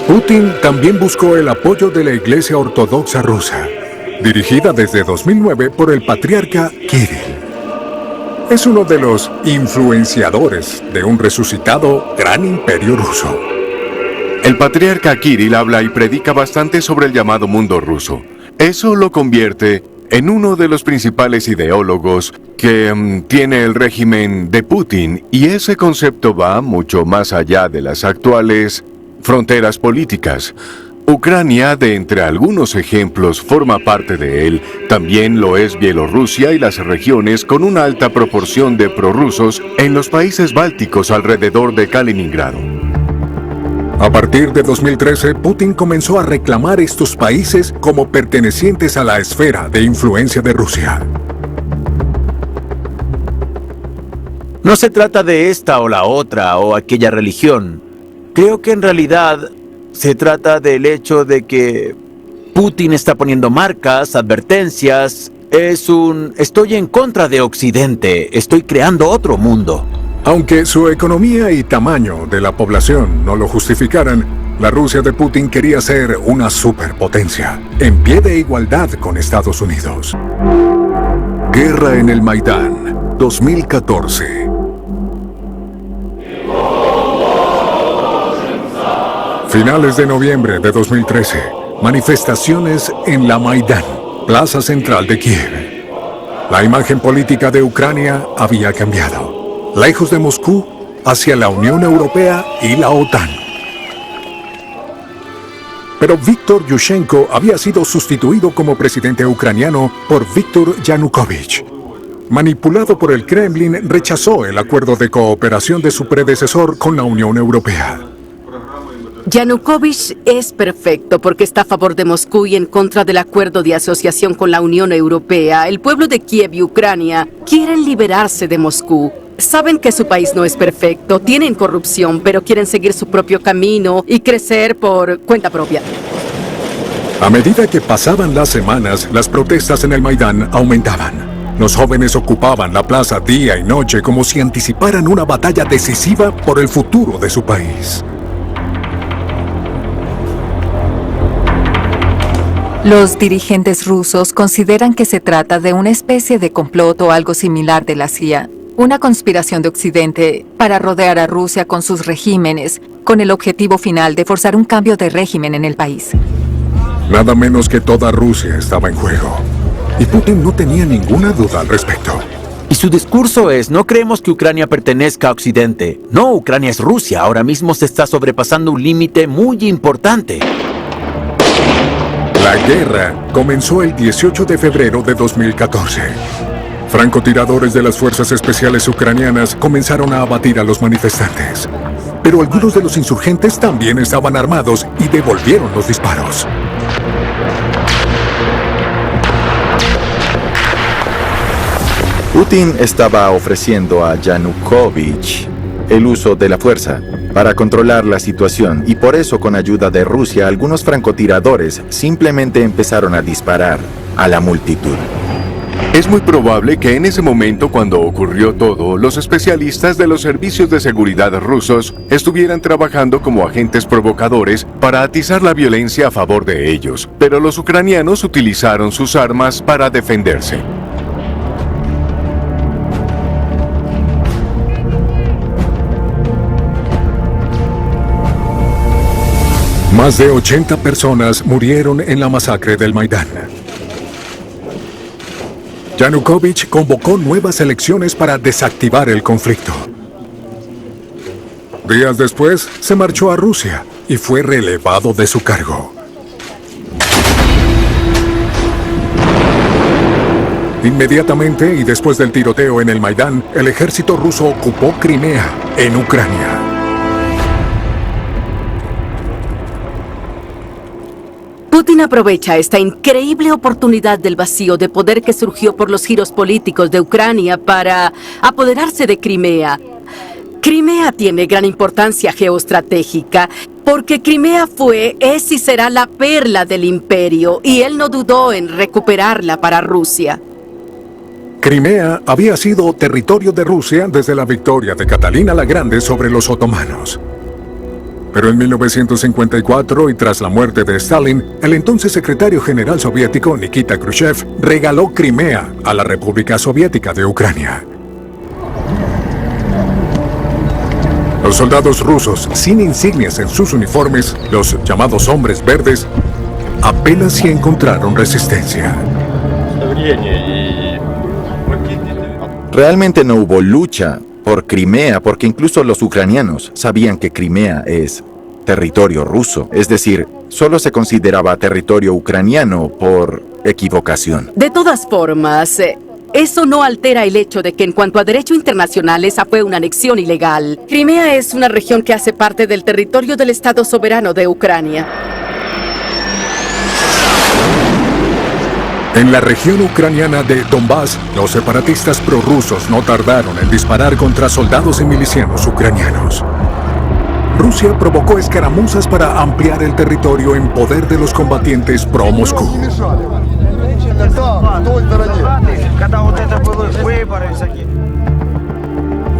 Speaker 1: Putin también buscó el apoyo de la Iglesia Ortodoxa rusa, dirigida desde 2009 por el patriarca Kirill. Es uno de los influenciadores de un resucitado gran imperio ruso.
Speaker 4: El patriarca Kirill habla y predica bastante sobre el llamado mundo ruso. Eso lo convierte en uno de los principales ideólogos que tiene el régimen de Putin, y ese concepto va mucho más allá de las actuales fronteras políticas. Ucrania, de entre algunos ejemplos, forma parte de él. También lo es Bielorrusia y las regiones con una alta proporción de prorrusos en los países bálticos alrededor de Kaliningrado.
Speaker 1: A partir de 2013, Putin comenzó a reclamar estos países como pertenecientes a la esfera de influencia de Rusia.
Speaker 8: No se trata de esta o la otra o aquella religión. Creo que en realidad se trata del hecho de que Putin está poniendo marcas, advertencias. Estoy en contra de Occidente. Estoy creando otro mundo.
Speaker 1: Aunque su economía y tamaño de la población no lo justificaran, la Rusia de Putin quería ser una superpotencia, en pie de igualdad con Estados Unidos. Guerra en el Maidán, 2014. Finales de noviembre de 2013, manifestaciones en la Maidán, plaza central de Kiev. La imagen política de Ucrania había cambiado, lejos de Moscú, hacia la Unión Europea y la OTAN. Pero Viktor Yushchenko había sido sustituido como presidente ucraniano por Viktor Yanukovych. Manipulado por el Kremlin, rechazó el acuerdo de cooperación de su predecesor con la Unión Europea.
Speaker 9: Yanukovych es perfecto porque está a favor de Moscú y en contra del acuerdo de asociación con la Unión Europea. El pueblo de Kiev y Ucrania quieren liberarse de Moscú. Saben que su país no es perfecto, tienen corrupción, pero quieren seguir su propio camino y crecer por cuenta propia.
Speaker 1: A medida que pasaban las semanas, las protestas en el Maidán aumentaban. Los jóvenes ocupaban la plaza día y noche como si anticiparan una batalla decisiva por el futuro de su país.
Speaker 5: Los dirigentes rusos consideran que se trata de una especie de complot o algo similar de la CIA, una conspiración de Occidente para rodear a Rusia con sus regímenes, con el objetivo final de forzar un cambio de régimen en el país.
Speaker 1: Nada menos que toda Rusia estaba en juego, y Putin no tenía ninguna duda al respecto.
Speaker 8: Y su discurso es: no creemos que Ucrania pertenezca a Occidente. No, Ucrania es Rusia. Ahora mismo se está sobrepasando un límite muy importante.
Speaker 1: La guerra comenzó el 18 de febrero de 2014. Francotiradores de las fuerzas especiales ucranianas comenzaron a abatir a los manifestantes. Pero algunos de los insurgentes también estaban armados y devolvieron los disparos.
Speaker 2: Putin estaba ofreciendo a Yanukovych el uso de la fuerza para controlar la situación, y por eso, con ayuda de Rusia, algunos francotiradores simplemente empezaron a disparar a la multitud.
Speaker 4: Es muy probable que en ese momento, cuando ocurrió todo, los especialistas de los servicios de seguridad rusos estuvieran trabajando como agentes provocadores para atizar la violencia a favor de ellos, pero los ucranianos utilizaron sus armas para defenderse.
Speaker 1: Más de 80 personas murieron en la masacre del Maidán. Yanukovych convocó nuevas elecciones para desactivar el conflicto. Días después, se marchó a Rusia y fue relevado de su cargo. Inmediatamente y después del tiroteo en el Maidán, el ejército ruso ocupó Crimea, en Ucrania.
Speaker 9: Putin aprovecha esta increíble oportunidad del vacío de poder que surgió por los giros políticos de Ucrania para apoderarse de Crimea. Crimea tiene gran importancia geoestratégica porque Crimea es y será la perla del imperio, y él no dudó en recuperarla para Rusia.
Speaker 1: Crimea había sido territorio de Rusia desde la victoria de Catalina la Grande sobre los otomanos. Pero en 1954, y tras la muerte de Stalin, el entonces secretario general soviético Nikita Khrushchev regaló Crimea a la República Soviética de Ucrania. Los soldados rusos, sin insignias en sus uniformes, los llamados hombres verdes, apenas si encontraron resistencia.
Speaker 2: Realmente no hubo lucha por Crimea, porque incluso los ucranianos sabían que Crimea es territorio ruso. Es decir, solo se consideraba territorio ucraniano por equivocación.
Speaker 9: De todas formas, eso no altera el hecho de que en cuanto a derecho internacional esa fue una anexión ilegal. Crimea es una región que hace parte del territorio del Estado soberano de Ucrania.
Speaker 1: En la región ucraniana de Donbass, los separatistas prorrusos no tardaron en disparar contra soldados y milicianos ucranianos. Rusia provocó escaramuzas para ampliar el territorio en poder de los combatientes pro-Moscú.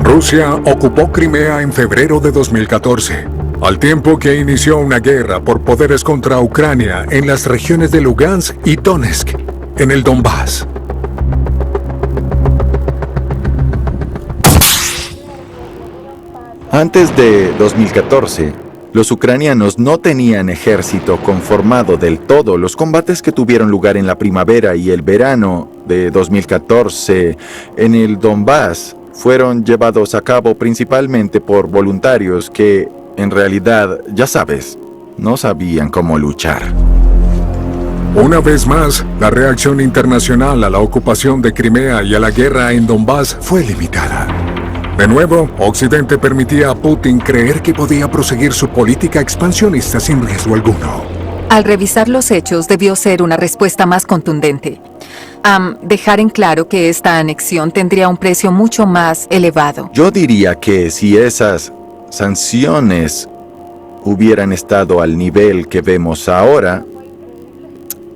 Speaker 1: Rusia ocupó Crimea en febrero de 2014, al tiempo que inició una guerra por poderes contra Ucrania en las regiones de Lugansk y Donetsk, en el Donbass.
Speaker 2: Antes de 2014, los ucranianos no tenían ejército conformado del todo. Los combates que tuvieron lugar en la primavera y el verano de 2014 en el Donbass fueron llevados a cabo principalmente por voluntarios que, en realidad, ya sabes, no sabían cómo luchar.
Speaker 1: Una vez más, la reacción internacional a la ocupación de Crimea y a la guerra en Donbass fue limitada. De nuevo, Occidente permitía a Putin creer que podía proseguir su política expansionista sin riesgo alguno.
Speaker 5: Al revisar los hechos, debió ser una respuesta más contundente. Dejar en claro que esta anexión tendría un precio mucho más elevado.
Speaker 2: Yo diría que si esas sanciones hubieran estado al nivel que vemos ahora,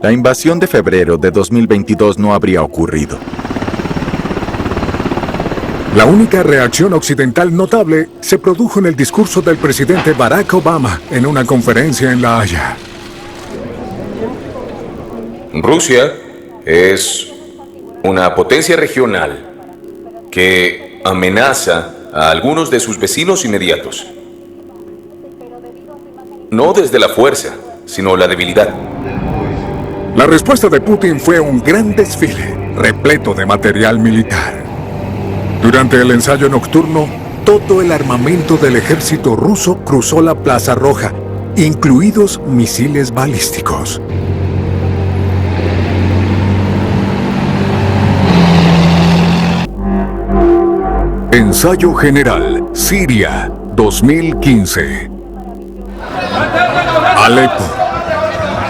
Speaker 2: la invasión de febrero de 2022 no habría ocurrido.
Speaker 1: La única reacción occidental notable se produjo en el discurso del presidente Barack Obama en una conferencia en La Haya.
Speaker 19: Rusia es una potencia regional que amenaza a algunos de sus vecinos inmediatos. No desde la fuerza, sino la debilidad.
Speaker 1: La respuesta de Putin fue un gran desfile, repleto de material militar. Durante el ensayo nocturno, todo el armamento del ejército ruso cruzó la Plaza Roja, incluidos misiles balísticos. Ensayo General, Siria, 2015. Alepo.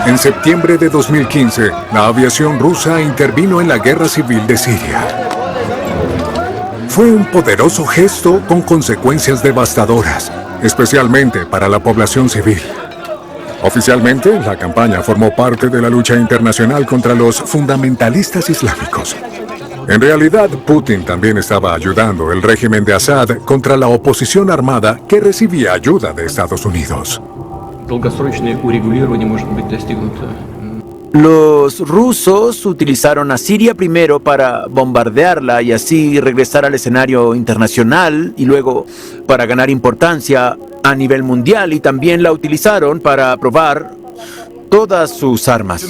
Speaker 1: En septiembre de 2015, la aviación rusa intervino en la guerra civil de Siria. Fue un poderoso gesto con consecuencias devastadoras, especialmente para la población civil. Oficialmente, la campaña formó parte de la lucha internacional contra los fundamentalistas islámicos. En realidad, Putin también estaba ayudando el régimen de Assad contra la oposición armada que recibía ayuda de Estados Unidos.
Speaker 8: Los rusos utilizaron a Siria primero para bombardearla y así regresar al escenario internacional y luego para ganar importancia a nivel mundial, y también la utilizaron para probar todas sus armas.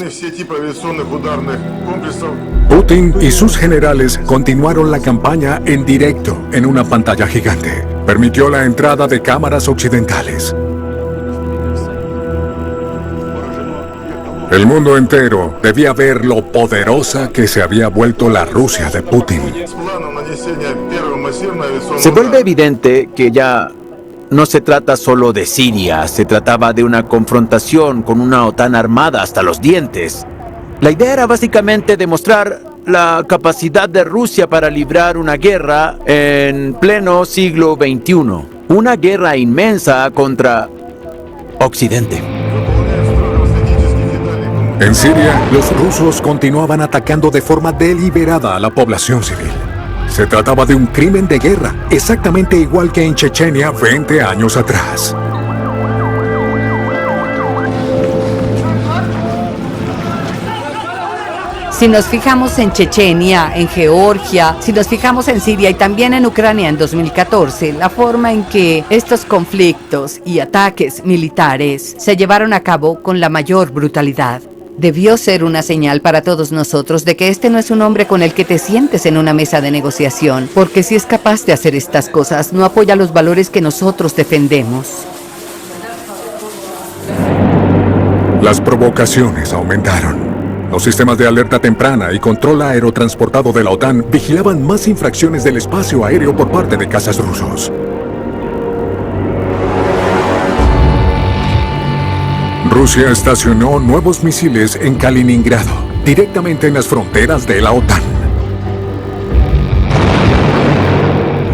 Speaker 1: Putin y sus generales continuaron la campaña en directo en una pantalla gigante. Permitió la entrada de cámaras occidentales. El mundo entero debía ver lo poderosa que se había vuelto la Rusia de Putin.
Speaker 8: Se vuelve evidente que ya no se trata solo de Siria, se trataba de una confrontación con una OTAN armada hasta los dientes. La idea era básicamente demostrar la capacidad de Rusia para librar una guerra en pleno siglo XXI. Una guerra inmensa contra Occidente.
Speaker 1: En Siria, los rusos continuaban atacando de forma deliberada a la población civil. Se trataba de un crimen de guerra, exactamente igual que en Chechenia 20 años atrás.
Speaker 12: Si nos fijamos en Chechenia, en Georgia, si nos fijamos en Siria y también en Ucrania en 2014, la forma en que estos conflictos y ataques militares se llevaron a cabo con la mayor brutalidad, debió ser una señal para todos nosotros de que este no es un hombre con el que te sientes en una mesa de negociación, porque si es capaz de hacer estas cosas, no apoya los valores que nosotros defendemos.
Speaker 1: Las provocaciones aumentaron. Los sistemas de alerta temprana y control aerotransportado de la OTAN vigilaban más infracciones del espacio aéreo por parte de cazas rusos. Rusia estacionó nuevos misiles en Kaliningrado, directamente en las fronteras de la OTAN.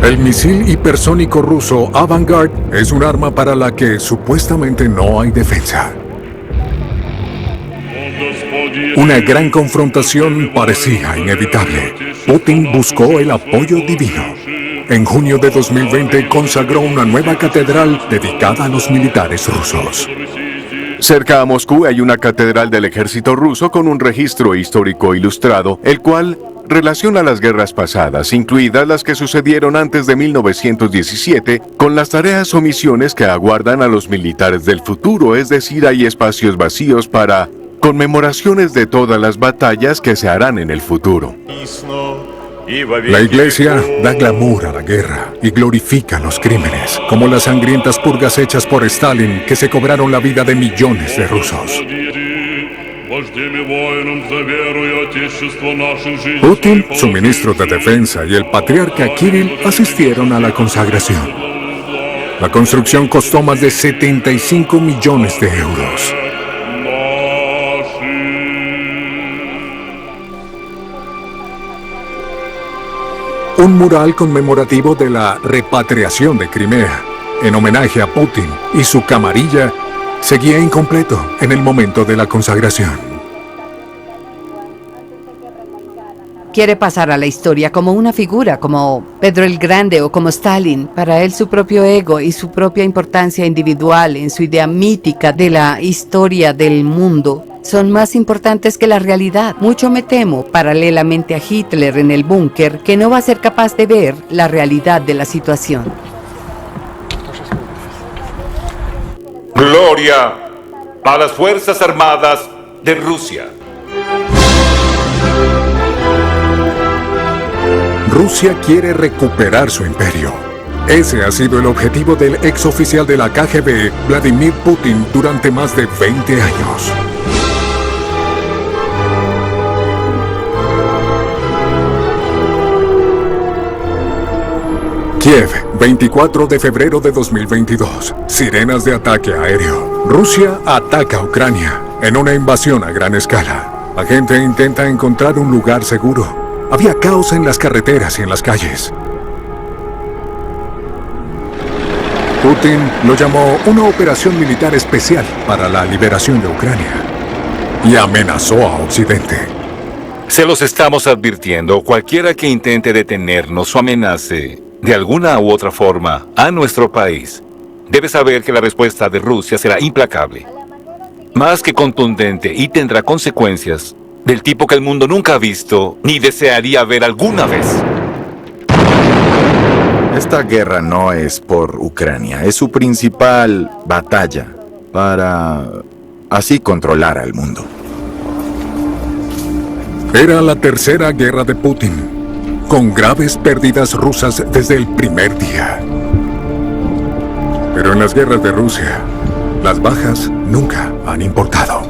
Speaker 1: El misil hipersónico ruso Avangard es un arma para la que supuestamente no hay defensa. Una gran confrontación parecía inevitable. Putin buscó el apoyo divino. En junio de 2020 consagró una nueva catedral dedicada a los militares rusos.
Speaker 4: Cerca a Moscú hay una catedral del ejército ruso con un registro histórico ilustrado, el cual relaciona las guerras pasadas, incluidas las que sucedieron antes de 1917, con las tareas o misiones que aguardan a los militares del futuro, es decir, hay espacios vacíos para conmemoraciones de todas las batallas que se harán en el futuro.
Speaker 1: La Iglesia da glamour a la guerra y glorifica los crímenes, como las sangrientas purgas hechas por Stalin que se cobraron la vida de millones de rusos. Putin, su ministro de Defensa y el patriarca Kirill asistieron a la consagración. La construcción costó más de 75 millones de euros. Un mural conmemorativo de la repatriación de Crimea, en homenaje a Putin y su camarilla, seguía incompleto en el momento de la consagración.
Speaker 12: Quiere pasar a la historia como una figura, como Pedro el Grande o como Stalin. Para él su propio ego y su propia importancia individual en su idea mítica de la historia del mundo son más importantes que la realidad. Mucho me temo, paralelamente a Hitler en el búnker, que no va a ser capaz de ver la realidad de la situación.
Speaker 19: Gloria a las Fuerzas Armadas de Rusia.
Speaker 1: Rusia quiere recuperar su imperio. Ese ha sido el objetivo del exoficial de la KGB, Vladimir Putin, durante más de 20 años. Kiev, 24 de febrero de 2022. Sirenas de ataque aéreo. Rusia ataca a Ucrania en una invasión a gran escala. La gente intenta encontrar un lugar seguro. Había caos en las carreteras y en las calles. Putin lo llamó una operación militar especial para la liberación de Ucrania y amenazó a Occidente.
Speaker 19: Se los estamos advirtiendo, cualquiera que intente detenernos o amenace de alguna u otra forma a nuestro país, debe saber que la respuesta de Rusia será implacable, más que contundente, y tendrá consecuencias del tipo que el mundo nunca ha visto ni desearía ver alguna vez.
Speaker 2: Esta guerra no es por Ucrania, es su principal batalla para así controlar al mundo.
Speaker 1: Era la tercera guerra de Putin, con graves pérdidas rusas desde el primer día. Pero en las guerras de Rusia, las bajas nunca han importado.